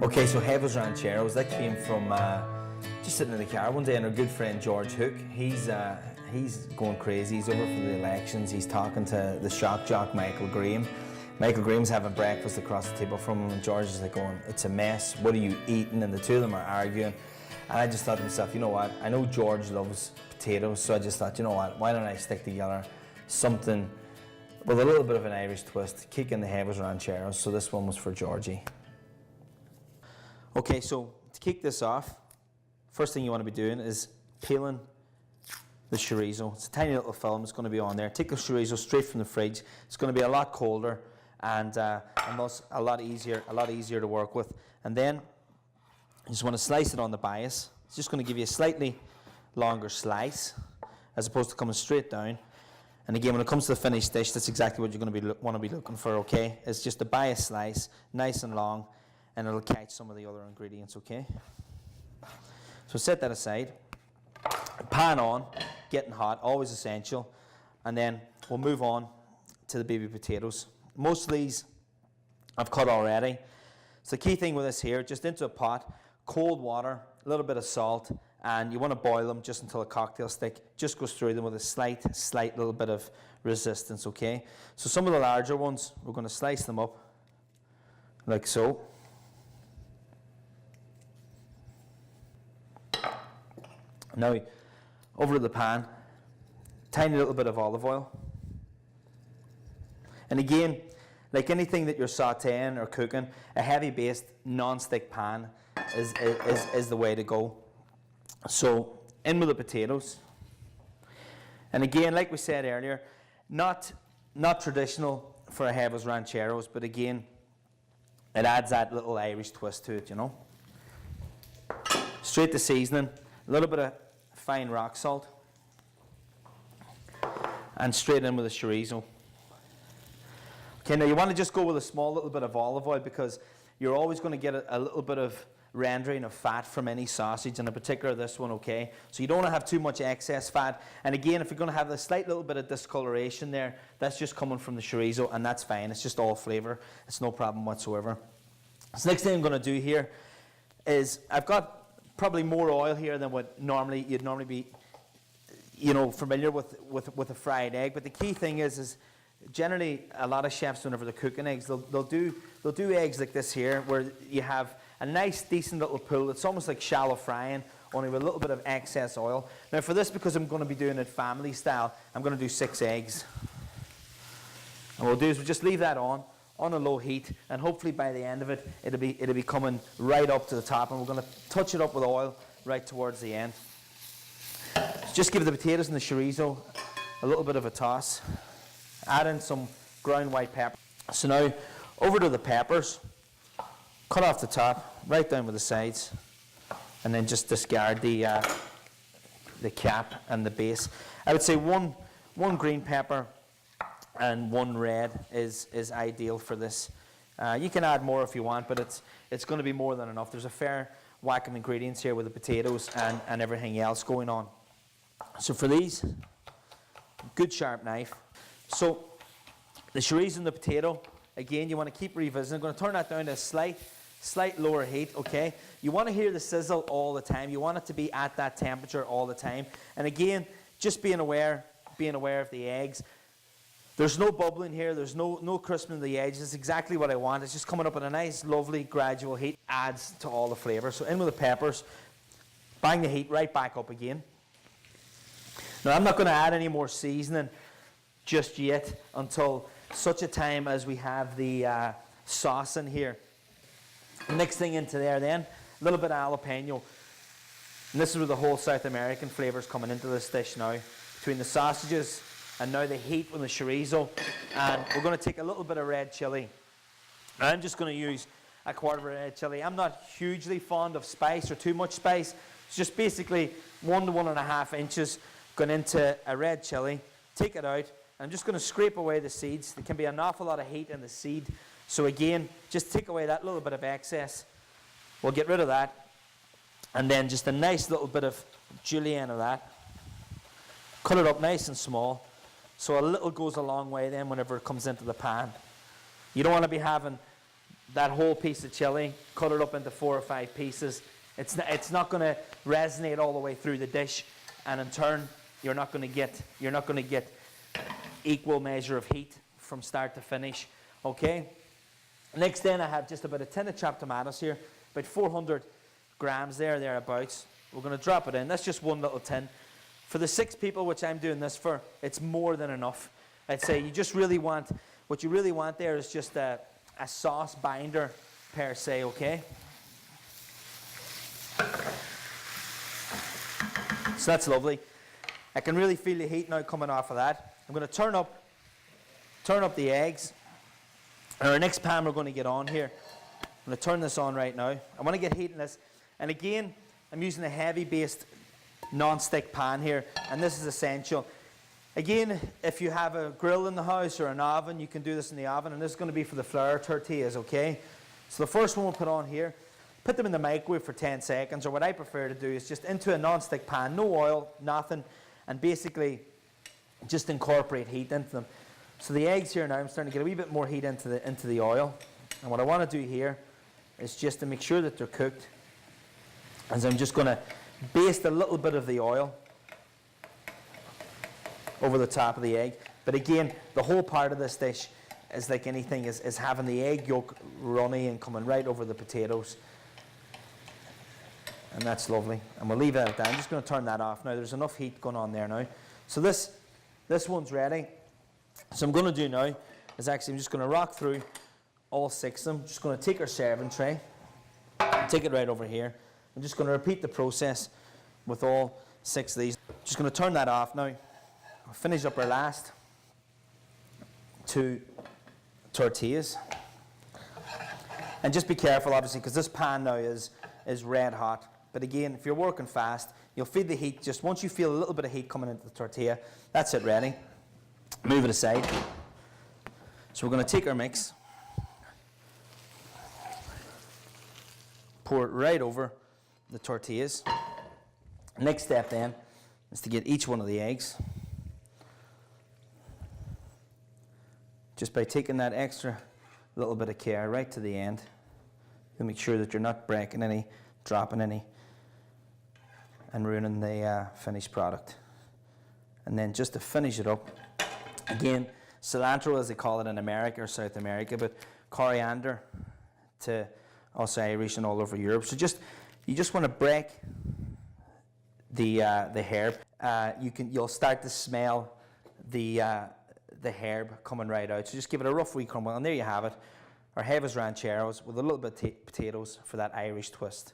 Okay, so Huevos Rancheros, that came from just sitting in the car one day, and our good friend George Hook, he's going crazy. He's over for the elections. He's talking to the shock jock Michael Graham. Michael Graham's having breakfast across the table from him, and George is like going, "It's a mess. What are you eating?" And the two of them are arguing. And I just thought to myself, you know what? I know George loves potatoes, so I just thought, you know what? Why don't I stick together something with a little bit of an Irish twist, kicking the Huevos Rancheros. So this one was for Georgie. Okay, so to kick this off, first thing you want to be doing is peeling the chorizo. It's a tiny little film. It's going to be on there. Take the chorizo straight from the fridge. It's going to be a lot colder and thus a lot easier to work with. And then you just want to slice it on the bias. It's just going to give you a slightly longer slice as opposed to coming straight down. And again, when it comes to the finished dish, that's exactly what you're going to want to be looking for. Okay, it's just a bias slice, nice and long, and it'll catch some of the other ingredients. Okay. So set that aside. Pan on, getting hot, always essential. And then we'll move on to the baby potatoes. Most of these I've cut already. So the key thing with this here, just into a pot, cold water, a little bit of salt, and you want to boil them just until a cocktail stick just goes through them with a slight little bit of resistance. Okay. So some of the larger ones, we're going to slice them up like so. Now, over to the pan, tiny little bit of olive oil. And again, like anything that you're sauteing or cooking, a heavy-based non-stick pan is the way to go. So, in with the potatoes. And again, like we said earlier, not traditional for a Huevos Rancheros, but again, it adds that little Irish twist to it, you know. Straight to seasoning. A little bit of fine rock salt, and straight in with the chorizo. Okay, now you want to just go with a small little bit of olive oil because you're always going to get a little bit of rendering of fat from any sausage, and in particular this one. Okay, so you don't want to have too much excess fat. And again, if you're going to have a slight little bit of discoloration there, that's just coming from the chorizo, and that's fine. It's just all flavor. It's no problem whatsoever. So next thing I'm going to do here is I've got probably more oil here than what you'd normally be, you know, familiar with a fried egg. But the key thing is generally a lot of chefs, whenever they're cooking eggs, they'll do eggs like this here, where you have a nice decent little pool. It's almost like shallow frying, only with a little bit of excess oil. Now for this, because I'm going to be doing it family style, I'm going to do 6 eggs. And what we'll do is we'll just leave that on a low heat, and hopefully by the end of it, it'll be coming right up to the top, and we're going to touch it up with oil right towards the end. So just give the potatoes and the chorizo a little bit of a toss. Add in some ground white pepper. So now, over to the peppers. Cut off the top, right down with the sides, and then just discard the cap and the base. I would say one green pepper and 1 red is ideal for this. You can add more if you want, but it's going to be more than enough. There's a fair whack of ingredients here with the potatoes and everything else going on. So for these, good sharp knife. So the chorizo and the potato, again, you want to keep revisiting. I'm going to turn that down to a slight lower heat. Okay, you want to hear the sizzle all the time. You want it to be at that temperature all the time. And again, just being aware of the eggs. There's no bubbling here. There's no crisping of the edges. It's exactly what I want. It's just coming up at a nice, lovely, gradual heat. Adds to all the flavor. So in with the peppers. Bang the heat right back up again. Now I'm not going to add any more seasoning just yet until such a time as we have the sauce in here. Next thing into there then, a little bit of jalapeno. And this is where the whole South American flavors coming into this dish now. Between the sausages and now the heat with the chorizo. And we're going to take a little bit of red chili. I'm just going to use a quarter of a red chili. I'm not hugely fond of spice or too much spice. It's just basically 1 to 1.5 inches going into a red chili. Take it out. I'm just going to scrape away the seeds. There can be an awful lot of heat in the seed. So again, just take away that little bit of excess. We'll get rid of that. And then just a nice little bit of julienne of that. Cut it up nice and small. So a little goes a long way then whenever it comes into the pan. You don't want to be having that whole piece of chili, cut it up into 4 or 5 pieces. It's not going to resonate all the way through the dish, and in turn, you're not going to get equal measure of heat from start to finish. Okay. Next, then I have just about a tin of chopped tomatoes here, about 400 grams thereabouts. We're going to drop it in. That's just one little tin. For the 6 people which I'm doing this for, it's more than enough. I'd say you just really want, what you really want there is just a sauce binder per se, okay? So that's lovely. I can really feel the heat now coming off of that. I'm going to turn up the eggs. And our next pan we're going to get on here. I'm going to turn this on right now. I want to get heat in this. And again, I'm using a heavy-based non-stick pan here, and this is essential. Again, if you have a grill in the house or an oven, you can do this in the oven, and this is going to be for the flour tortillas, okay? So the first one we'll put on here, put them in the microwave for 10 seconds, or what I prefer to do is just into a non-stick pan, no oil, nothing, and basically just incorporate heat into them. So the eggs here now, I'm starting to get a wee bit more heat into the oil, and what I want to do here is just to make sure that they're cooked, as I'm just going to baste a little bit of the oil over the top of the egg. But again, the whole part of this dish is like anything, is having the egg yolk runny and coming right over the potatoes. And that's lovely. And we'll leave it at that. I'm just going to turn that off now. There's enough heat going on there now. So this one's ready. So I'm going to do now is actually I'm just going to rock through all 6 of them. Just going to take our serving tray, take it right over here. I'm just going to repeat the process with all 6 of these. Just going to turn that off now. We'll finish up our last 2 tortillas. And just be careful, obviously, because this pan now is red hot. But again, if you're working fast, you'll feel the heat. Just once you feel a little bit of heat coming into the tortilla, that's it ready. Move it aside. So we're going to take our mix, pour it right over the tortillas. Next step then is to get each one of the eggs. Just by taking that extra little bit of care right to the end, you'll make sure that you're not breaking any, dropping any, and ruining the finished product. And then just to finish it up, again, cilantro as they call it in America or South America, but coriander to us Irish and all over Europe. So you just want to break the herb. You'll start to smell the herb coming right out. So just give it a rough wee crumble, and there you have it. Our Huevos Rancheros with a little bit of potatoes for that Irish twist.